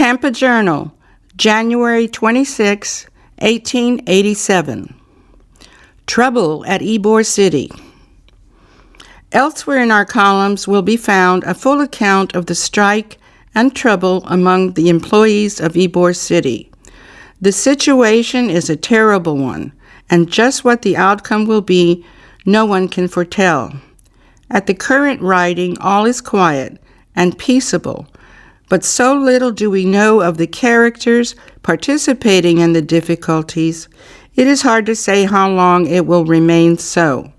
Tampa Journal, January 26, 1887. Trouble at Ybor City. Elsewhere in our columns will be found a full account of the strike and trouble among the employees of Ybor City. The situation is a terrible one, and just what the outcome will be, no one can foretell. At the current writing, all is quiet and peaceable, but so little do we know of the characters participating in the difficulties, it is hard to say how long it will remain so.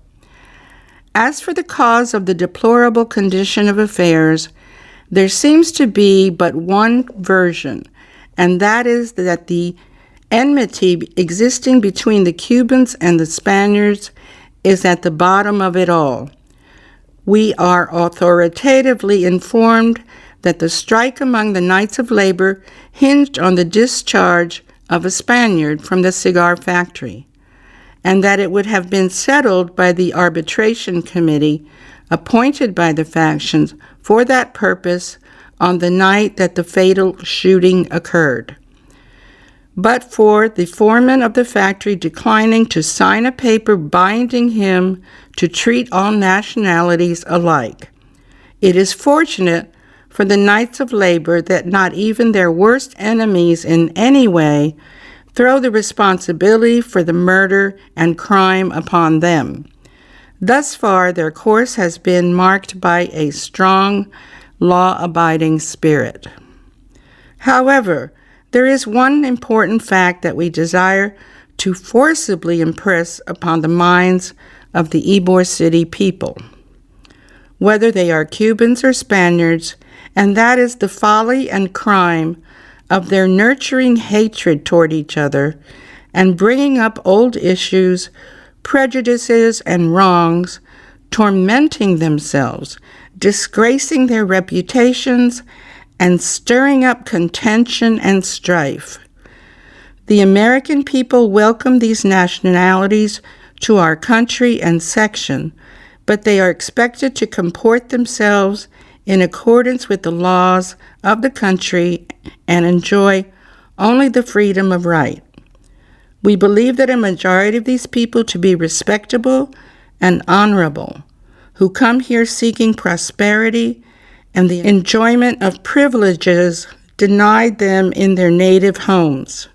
As for the cause of the deplorable condition of affairs, there seems to be but one version, and that is that the enmity existing between the Cubans and the Spaniards is at the bottom of it all. We are authoritatively informed that the strike among the Knights of Labor hinged on the discharge of a Spaniard from the cigar factory, and that it would have been settled by the arbitration committee appointed by the factions for that purpose on the night that the fatal shooting occurred, but for the foreman of the factory declining to sign a paper binding him to treat all nationalities alike. It is fortunate for the Knights of Labor that not even their worst enemies in any way throw the responsibility for the murder and crime upon them. Thus far, their course has been marked by a strong, law-abiding spirit. However, there is one important fact that we desire to forcibly impress upon the minds of the Ybor City people, whether they are Cubans or Spaniards, and that is the folly and crime of their nurturing hatred toward each other and bringing up old issues, prejudices, and wrongs, tormenting themselves, disgracing their reputations, and stirring up contention and strife. The American people welcome these nationalities to our country and section, but they are expected to comport themselves in accordance with the laws of the country and enjoy only the freedom of right. We believe that a majority of these people to be respectable and honorable, who come here seeking prosperity and the enjoyment of privileges denied them in their native homes.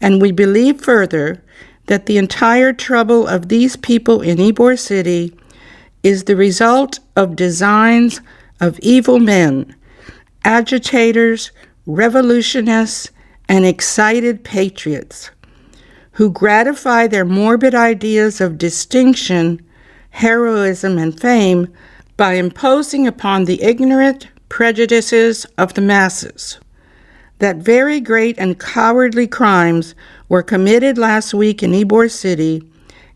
And we believe further that the entire trouble of these people in Ybor City is the result of designs of evil men, agitators, revolutionists, and excited patriots, who gratify their morbid ideas of distinction, heroism, and fame by imposing upon the ignorant prejudices of the masses. That very great and cowardly crimes were committed last week in Ybor City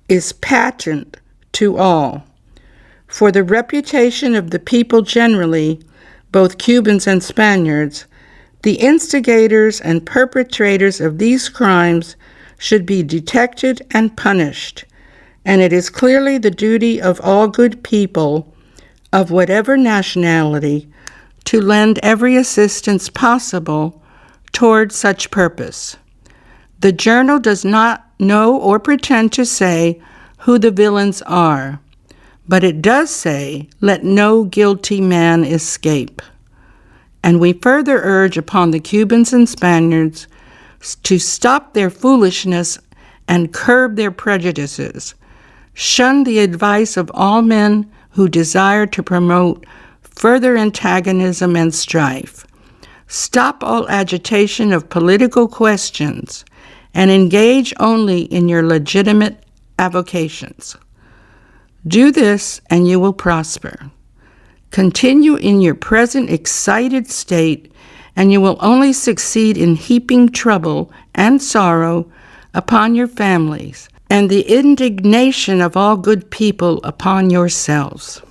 is patent to all. For the reputation of the people generally, both Cubans and Spaniards, the instigators and perpetrators of these crimes should be detected and punished, and it is clearly the duty of all good people, of whatever nationality, to lend every assistance possible toward such purpose. The journal does not know or pretend to say who the villains are, but it does say, let no guilty man escape. And we further urge upon the Cubans and Spaniards to stop their foolishness and curb their prejudices. Shun the advice of all men who desire to promote further antagonism and strife. Stop all agitation of political questions and engage only in your legitimate avocations. Do this and you will prosper. Continue in your present excited state and you will only succeed in heaping trouble and sorrow upon your families and the indignation of all good people upon yourselves.